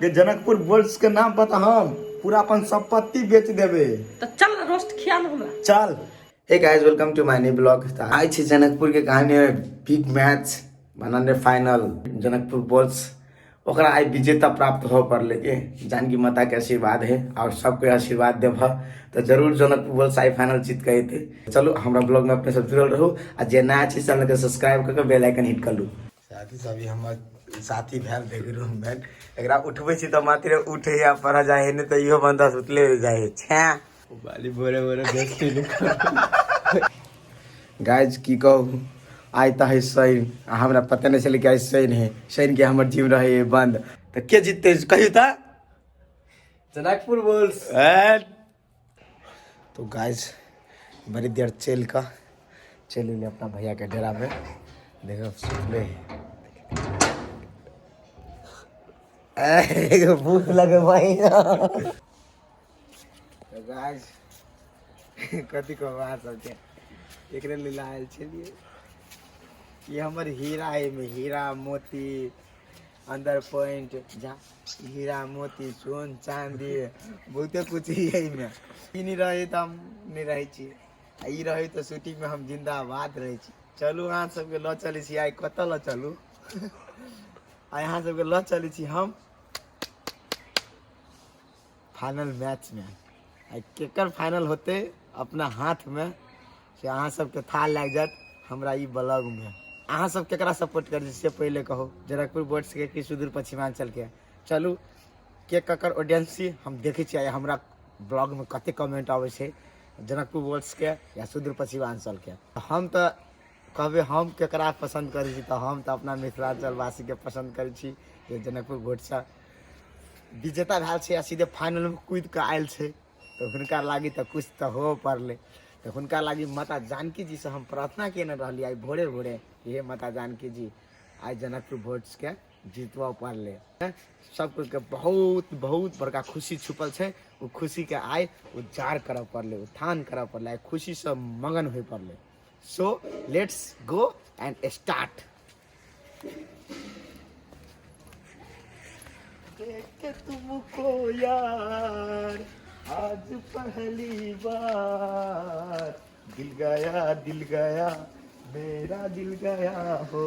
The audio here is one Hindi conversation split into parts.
कि जनकपुर बोल्स के नाम पर हम पूरा अपन संपत्ति बेच देवे। तो चल रोस्ट खिया ना हमरा। चल। Hey guys, welcome to my new blog. आज छी जनकपुर के कहानी में बिग मैच बनाने फाइनल जनकपुर बोल्स ओकरा आई विजेता प्राप्त हो पर लेके जानकी माता के आशीर्वाद है और सबके आशीर्वाद देव तो जरूर जनकपुर बोल्स आई फाइनल जीत गए थे। चलो हमारा ब्लॉग में अपने सब जुड़ल रहू और जे नया चीज चैनल के सब्सक्राइब करके बेल आइकन हिट कर लू। साथी सभी हमर साथी भेल देख रूम में एकरा उठबै छी त मात्र उठे या पढ़ा जाए नहीं तो इहो बंदा सुतले जाए छे बाली बोरे बोरे बेस्ती गाइस की कहू आई तो है शनि हमरा पता नहीं चले कि आज शनि है। शनि के हमर जिम रहे बंद तो के जीतते कहियो त जनकपुर बोल्स। तो गाइस बड़ी देर चल अपना भैया के डेरा में देखो सुतले भूख लगे भाई। तो गाइस कथी को बात सब के एकरे लीला आयल छलिए। ये हमर हीरा है में हीरा मोती अंदर पॉइंट जा हीरा मोती सोन चांदी बहुते कुछ ही है में। ई नहीं रहे तो हम नहीं रहे छी, ई रहे तो शूटिंग में हम जिंदाबाद रहे छी। चलू अहाँ सबके ल चली छी आई कत ल चलू आई अहाँ सबके ल चली छी हम फाइनल मैच में। आई केकर फाइनल होते अपना हाथ में से अहाँ सबके था लग जात हमरा ई ब्लॉग में। अहाँ सब केकरा सपोर्ट कर से पहले कहो जनकपुर बोर्ड्स के कि सुदूर पश्चिमांचल के। चलू के ककर ऑडियंस छी हम देखे छी हमरा ब्लॉग में कते कमेंट आवे छे जनकपुर बोर्ड्स के या सुदूर पश्चिमांचल के। हम तो कहबे हम केकरा पसंद करी छी तो हम तो अपना मिथिलांचल वासी के पसंद करी छी जे जनकपुर बोर्ड्स विजेता भेल छे आ सीधे फाइनल में कूद के आयल छे तो हुनका लागी तो कुछ तो हो पड़ले। तो हुनका लागी माता जानकी जी से हम प्रार्थना केने रहली आई भोरे भोरे ये माता जानकी जी आज जनकपुर बोर्ड्स के जीतवा पड़ले। सबके के बहुत बहुत बड़का खुशी छुपल छे वो खुशी के आय उजाड़ करब पड़ले उत्थान करब पड़ले खुशी से मगन हो पड़ले। So let's go and start. देख तुमको यार आज पहली बार दिल गया मेरा दिल गया हो।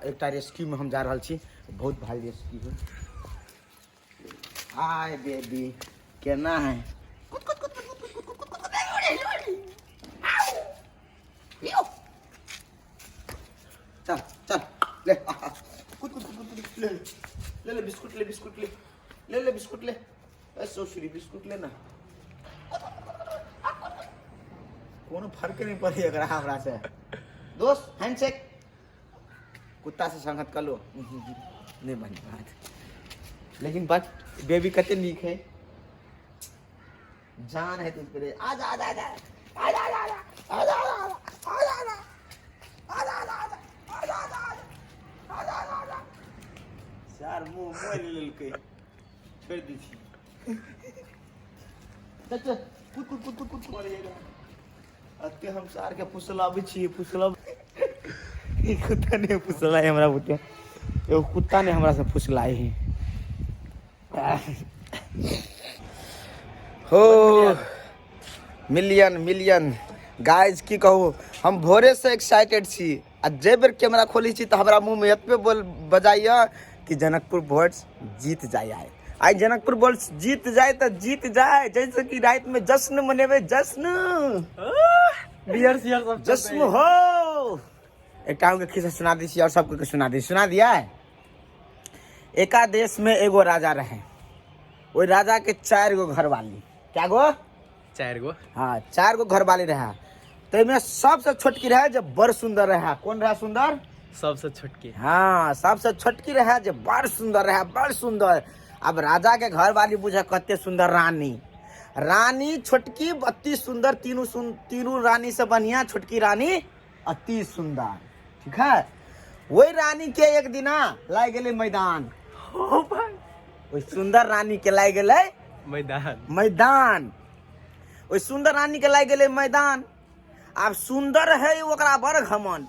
एक रेस्क्यू में हम जा रहा छी बहुत भारी रेस्क्यू है। हाय बेबी केना है चल चल ले ले बिस्कुट ले बिस्कुट ले ऐसो श्री बिस्कुट लेना कोनो फर्क नहीं पड़ी अगर हमरा से दोस्त हैंडशेक कुत्ता से संगत कर लो नहीं बनी बात लेकिन बट बेबी कते नीक है जान है तुझ पे आजा आजा आजा आजा आजा आजा आजा यार मुंह मोल लेलके छोड़ दी थी चल कुछ मरिएगा अते हम सार के फुसलाबे छी फुसलब ई कुत्ता ने फुसलाए हमरा बुते एगो कुत्ता ने हमरा से फुसलाए है हो मिलियन गाइस की कहू हम भोरे से एक्साइटेड छी आ जे बेर कैमरा खोली छी तो हमरा मुंह में एतबे बोल बजाइया कि जनकपुर बोर्ड्स जीत जाए। आई जनकपुर बोर्ड्स जीत जाए तो जीत जाए जैसे कि रात में जश्न मनेबे जश्न हो। एक टाइम के खिस्सा सुना दी और सबको सुना दिया है। एका देश में एगो राजा रहे वो राजा के 4 गो घर वाली क्या गो 4 गो हाँ 4 गो घर वाली रहा तो में सबसे छोटकी रहे जो बड़ सुंदर रहा। कौन रहा सुंदर सबसे छोटकी हाँ सबसे छोटकी रहे जो बड़ सुंदर रहा बड़ सुंदर। अब राजा के घर वाली बुझे कते सुंदर रानी छोटकी अति सुंदर तीनों रानी से बढ़िया छोटकी रानी अति सुंदर ठीक है। वही रानी के एक दिना लाई गेले मैदान वही सुंदर रानी के लाई गेले मैदान वही सुंदर रानी के लाई गेले मैदान। अब सुंदर है ओकरा बड़ घमंड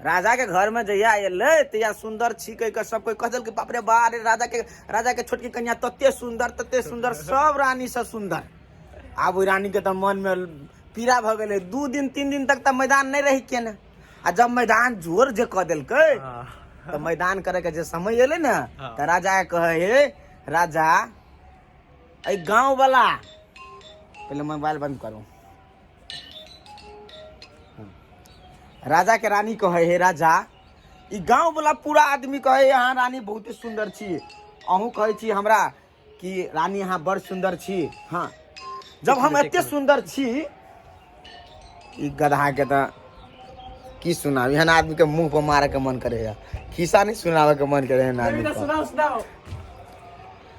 राजा के घर में जहिया अयलै तहिया सुंदर छी कह के सब कोई कहल कि बाप रे बा रे राजा के छोटकी कन्या तते सुंदर सब रानी से सुंदर। आब ओइ रानी के तो मन में पीड़ा भ गेलै। 2 दिन 3 दिन तक तो मैदान नहीं रही के न। आ जब मैदान जोर जे कह देलकै तो मैदान करे के जे समय एले ना तो राजा के कहे हे राजा ए गांव वाला पहले मोबाइल बंद करो। राजा के रानी कहे हे राजा ई गांव वाला पूरा आदमी कहे यहाँ रानी बहुत सुंदर छी। अहूँ कहे छी हमरा कि रानी यहाँ बड़ सुंदर छी। हाँ जब हम एते सुंदर छी ई गधा के तो की सुनाब एहन आदमी के मुंह पर मारे के मन करे है। खिस्सा नहीं सुनावे के मन करे है आदमी सुनाओ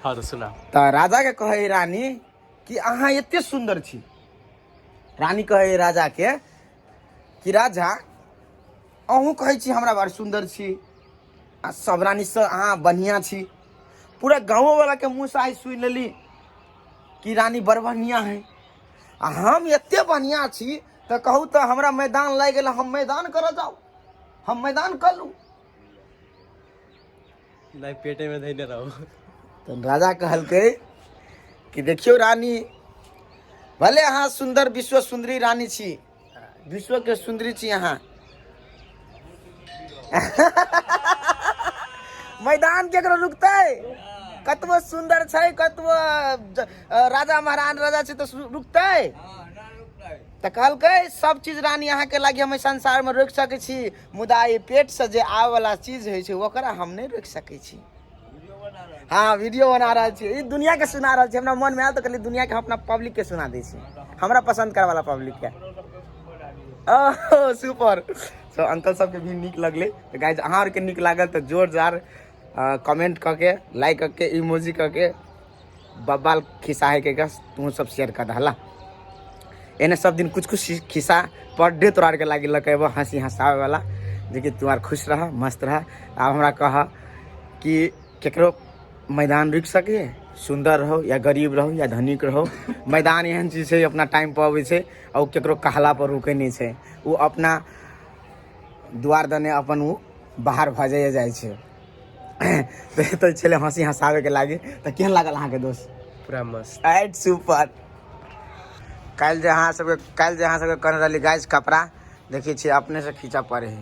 हाँ तो सुना। तो राजा के कहे रानी कि अहाँ एते सुंदर छी। रानी कहे राजा के कि राजा अहूँ कहे छी हमरा बड़ सुंदर छी आ सब रानी से अहाँ बढ़िया छी। पूरा गाँव वाला के मुँह से आई सुन लेली कि रानी बड़ बढ़िया है। आ हम एते बढ़िया छी तो कहू तो हमरा मैदान लाग गेल हम मैदान कर जाओ हम मैदान कर लू। नहीं पेटे में धैर्य रहो। तो राजा कहलकै कि देखियो रानी भले अहाँ सुंदर विश्व सुंदरी रानी छी विश्व के सुंदरी छी अहाँ मैदान केकरो रुकतै कतबो सुंदर छै कतबो राजा महाराज राजा छै तो रुकतै। तो कहलकै सब चीज रानी अहाँ के लागी हम संसार में रोक सकै छी मुदा ये पेट से जे आवे वाला चीज है छै ओकरा हम नहीं रोक सकै छी। हाँ वीडियो बना रहा है दुनिया के सुना रहा है। हमरा मन में आयल तो कहली दुनिया के हम अपना पब्लिक के सुना दै छी हमरा पसंद करे वाला पब्लिक के। ओह सुपर। तो अंकल सबके भी निक लगले। तो गाइज अहाँ आर के निक लागल तो जोरदार कमेंट करके लाइक करके इमोजी करके बब्बाल खिस्सा है के तू सब शेयर कर दहला। एने सब दिन कुछ खिस्सा पर डे तोरा के लागी लकेब हंसी हंसावे वाला जे कि तू आर खुश रह मस्त रह। अब हमरा कह कि केकरो मैदान रुक सके सुंदर रहो या गरीब रहो या धनिक रहो मैदान एहन चीज है अपना टाइम पर अबै छै और केकरो कहला पर रुकै नहीं छै। वो अपना द्वार दने अपन वो बाहर भजे जाइ छै। तो चले हंसी हंसावे के लागी। तो केहन लागल अहाँ के दोस्त? पूरा मस्त एट सुपर। कल जे अहाँ सबके कहने रही गाइज कपड़ा देखिए छी अपने से खींचा पड़े है।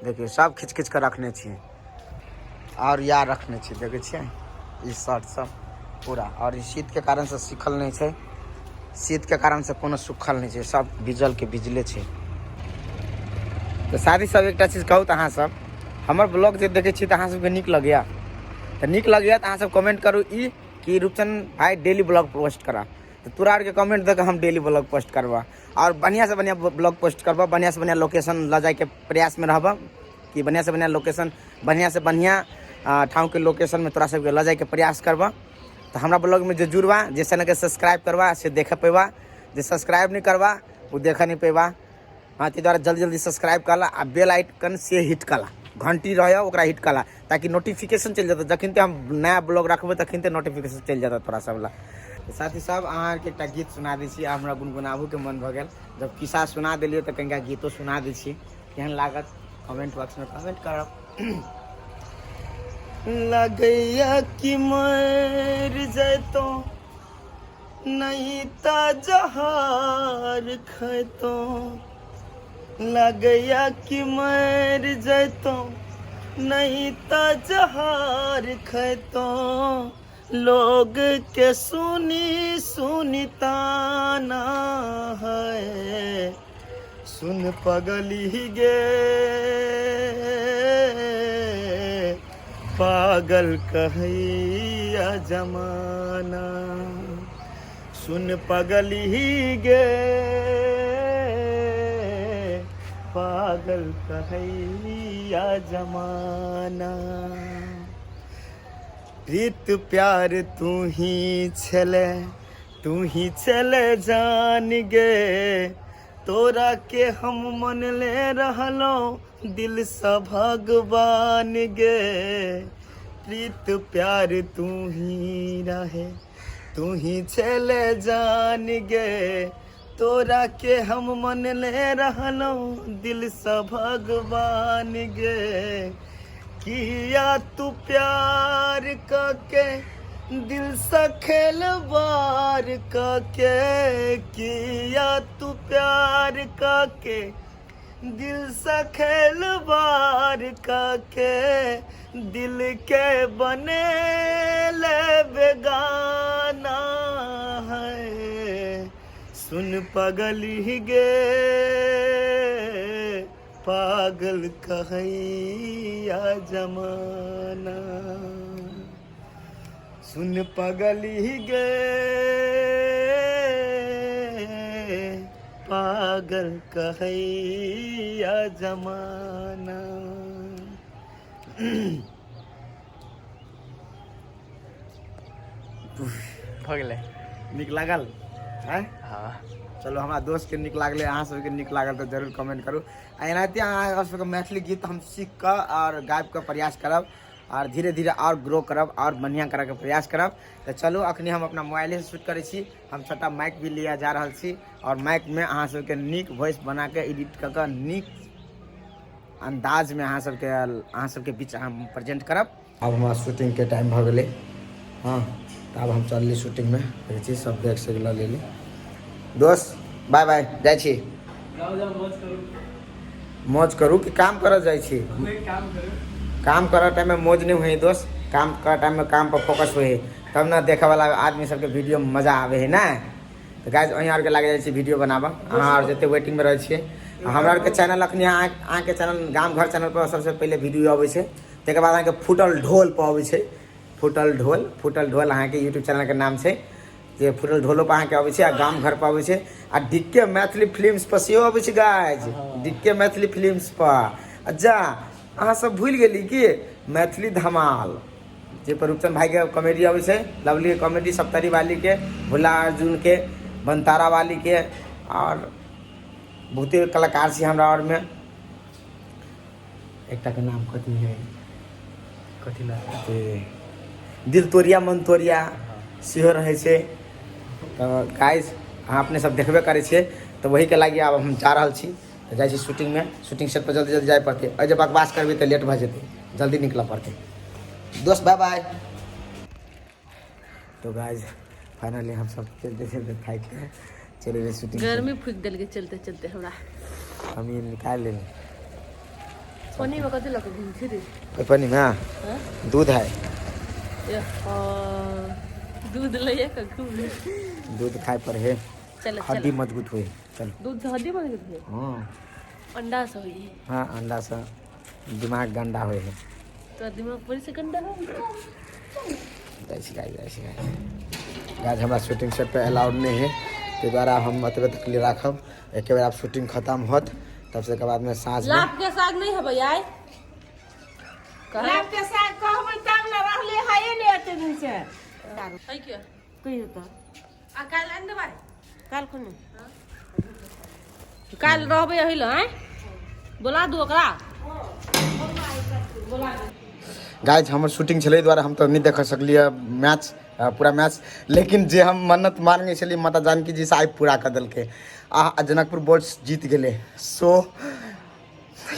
देखिए सब खींच खींच कर रखने छी और यार रखने छी देखे छिए ई शर्ट सब पूरा। और ई शीत के कारण से सिखल नहीं छै शीत के कारण से कोनो सुखल नहीं छै सब भिजल के भिजले छै। तो शादी सब एक चीज कहू तो अहाँ सब हमर ब्लॉग जे देखे छी तो अहाँ सबके नीक लगैया तो नीक लगैया तो अहाँ सब कमेंट करू ई कि रूपचंद भाई डेली ब्लॉग पोस्ट करा। तो तोरा आर के कमेंट देकर हम डेली ब्लॉग पोस्ट करबा और बढ़िया से बढ़िया ब्लॉग पोस्ट करबा बढ़िया से बढ़िया लोकेशन ला जाए के प्रयास में रहबा कि बढ़िया से बढ़िया लोकेशन बढ़िया से बढ़िया ठाव के लोकेशन में तोरा सबके ला जाए के प्रयास करबा। तो हमारा ब्लॉग में जो जुड़वा जे चैनल के सब्सक्राइब करवा से देख पेबा जे सब्सक्राइब नहीं करवा वो देख नहीं पेबा। हाँ ती द्वारा जल्दी जल्दी सब्सक्राइब करला आ बेल आइकन से हिट कला घंटी रहे ओकरा हिट कला ताकि नोटिफिकेशन चल जाता जखन हम नया ब्लॉग रखबे तखन नोटिफिकेशन चल जाता तोरा सब ला। साथ ही साहब अहाँ के एक गीत सुना दी छी हमरा गुनगुनाबू के मन भ गेल जब किस्सा सुना दिलिए तो कनिका गीतो सुना दी छी केहन लागत कमेंट बॉक्स में कमेंट करब। लगैया कि मर जैतो नहीं ता जहार खैतो लगैया कि मर जैतो नहीं ता जहार खैतो लोग के सुनी सुनी ताना है सुन पगली गे पागल कहैया जमाना सुन पगली गे पागल कहैया जमाना प्रीत प्यार तू ही छले जान गे तोरा के हम मन ले रहलो दिल सा भगवान गे प्रीत प्यार तू ही रहे तू ही छले जान गे तोरा के हम मन ले रहलो दिल से भगवान गे किया तू प्यार के दिल से खेलवार के किया तू प्यार के दिल से खेलवार के दिल के बने ले बेगाना है सुन पगली गे पागल कहैया जमाना सुन पगली गे पागल कहैया जमाना। हो गेलै नीक लागल है? हाँ चलो हमारा दोस्त के नीक लागले, अहाँ सबके नीक लागल तो जरूर कमेंट करू। एनाहिते अहाँ सबके मैथिली गीत हम सीख कऽ और गाबि कऽ प्रयास करब और धीरे धीरे और ग्रो करब और बढ़िया करे के प्रयास करब। तो चलो अखनी हम अपना मोबाइल से शूट करै छी, हम छोटा माइक भी लिया जा रहल छी और माइक में अहाँ सबके नीक वॉइस बना के एडिट कऽ के नीक अंदाज में अहाँ सबके बीच हम प्रेजेंट करब। अब हमारा शूटिंग के टाइम भऽ गेलै। हाँ तो अब हम चलली शूटिंग में, देखै सब बैग से ले ली। दोस्त बाय बाय, जाइ छी। मौज करू कि काम करऽ जाइ छी? काम करऽ टाइम में मौज नहीं हुई दोस्त, काम करऽ टाइम में काम पर फोकस हुई तब ना देखे वाला आदमी सबके वीडियो में मजा आवे है ना। तो गाइज अहीं आर के लागे जाइ छी वीडियो बनाबऽ, अहाँ आर जते वेटिंग में रहे छियै। हमरा आर के चैनल अखनी अहाँ के चैनल गाम घर चैनल पर सबसे पहले वीडियो आबै छै, तकर बाद अहाँ के फुटल ढोल पर आबै छै। फुटल ढोल अहाँ के यूट्यूब चैनल के नाम छै, जे फुटल ढोलो पर अहाँ के आबै छै आ गाम घर पर आबै छै आ डीके मैथिली फिल्म्स पर सेहो आबै छै गाइज। डीके मैथिली फिल्म्स पर अच्छा अहाँ सब भूल गेली कि मैथिली धमाल जे पर रूपचंद भाई के कॉमेडी आबै छै, लवली कॉमेडी, सप्तरी वाली के, भोला अर्जुन के, बनतारा वाली के और बहुते कलाकार छी हमरा और में। एकटा के नाम कथी है, कथी ना दिल तोरिया मन तोरिया सेहो रहै छै। तो गाइज अहाँ अपने सब देखबे करै छियै, तो वही के लागी आब हम जा रहल छी। तो जाइ छी शूटिंग में, शूटिंग सेट पर जल्दी जल्दी जाए पड़ते। और जब बकवास करबै तो लेट भऽ जेतै, जल्दी निकलऽ पड़तै। दोस्त बाय बाय। तो गाइज फाइनली हम सब चलते चलते थाक के चले गए शूटिंग। गर्मी फूक दिल के चलते चलते हमरा हम ये निकाल ले पानी में कथी लग घूम फिर पानी में दूध है, दूध ले के घूम दूध खाए पर है चल हड्डी मजबूत हुई। चल दूध हड्डी बन गई। हाँ अंडा से हुई है। हाँ अंडा से दिमाग गंदा हुए है। तो दिमाग पूरी से गंदा हो गाइज हमारा शूटिंग सेट पे अलाउड नहीं है, तो द्वारा हम अतबे तक लिए राखब। एक बार आप शूटिंग खत्म होत तब से के बाद में सांस में लाभ के साग नहीं है भैया, लाभ के साग कहबै तब न रहले हाये ले एते दिन से है क्या कहियो त आ काल आन देबै, काल कोन काल रहबै एही ल हैं, बोला दू ओकरा। गाइज हमर शूटिंग छलै द्वारा हम तो नहीं देख सकलिए मैच पूरा मैच, लेकिन जे हम मन्नत मांगे छलिए माता जानकी जी से आइ पूरा कर देलकै। आ जनकपुर बोर्ड्स जीत गेले, सो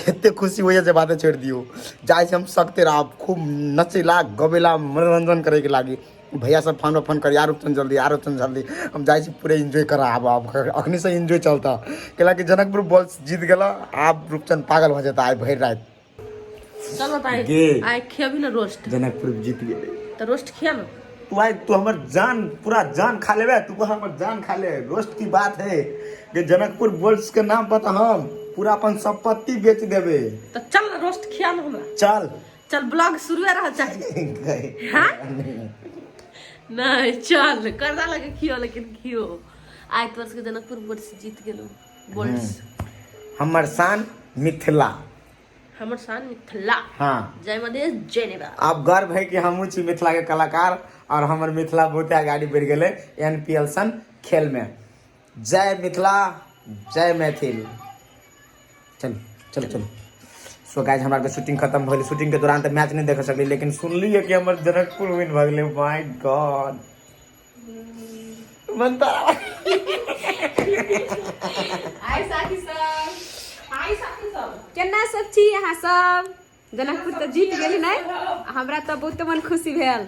एते खुशी होइए जे बातें छोड़ दियो। जाए हम सकते रह खूब नचेला गबेला मनोरंजन करे के लागी। भैया सब फोन पर फोन कर यार रूपचंद जल्दी, यार रूपचंद जल्दी, हम जाए पूरे एंजॉय करा। अब अखनी से एंजॉय चलता कैला कि जनकपुर बोर्ड्स जीत गेला। आप रूपचंद पागल हो जाता है भर रात। चलो ताई गे। आइ खियाबी ना रोस्ट, जनकपुर जीत गेले तो रोस्ट खिया ना। तू आई तू हमर जान पूरा जान खा लेबे, तू हमर जान खा ले। रोस्ट की बात है कि जनकपुर बोर्ड्स के नाम पर हम पूरा अपन संपत्ति बेच देबे। तो चल ना रोस्ट खिया ना हमरा। चल चल ब्लॉग शुरू रह चाहिए। हाँ? नहीं चल करदा लगे खियो, लेकिन खियो आज तो वर्ष के जनकपुर बोर्ड्स जीत गेलो। बोर्ड्स हमर शान मिथिला, हमर शान मिथिला। हाँ जय मदेश जय नेवार। आप गर्व है कि हम छी मिथिला के कलाकार और हमर मिथिला बहुत आगाड़ी बढ़ गेले NPL सन खेल में। जय मिथिला जय मैथिल। चल चलो चलो। सो गाइज हमारा शूटिंग खत्म भले, शूटिंग के दौरान तो मैच नहीं देख सकली, लेकिन सुनली है कि हमर जनकपुर विन भ गेले। माय गॉड बनता आइ साथी सब हाय साथी सब केना सब छी अहाँ सब जनकपुर तऽ जीत गेली नै हमरा तऽ बहुत मन खुशी भेल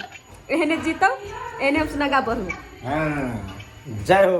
एहने जीतब एहने हम सुनगा बढ़ू हाँ, जय हो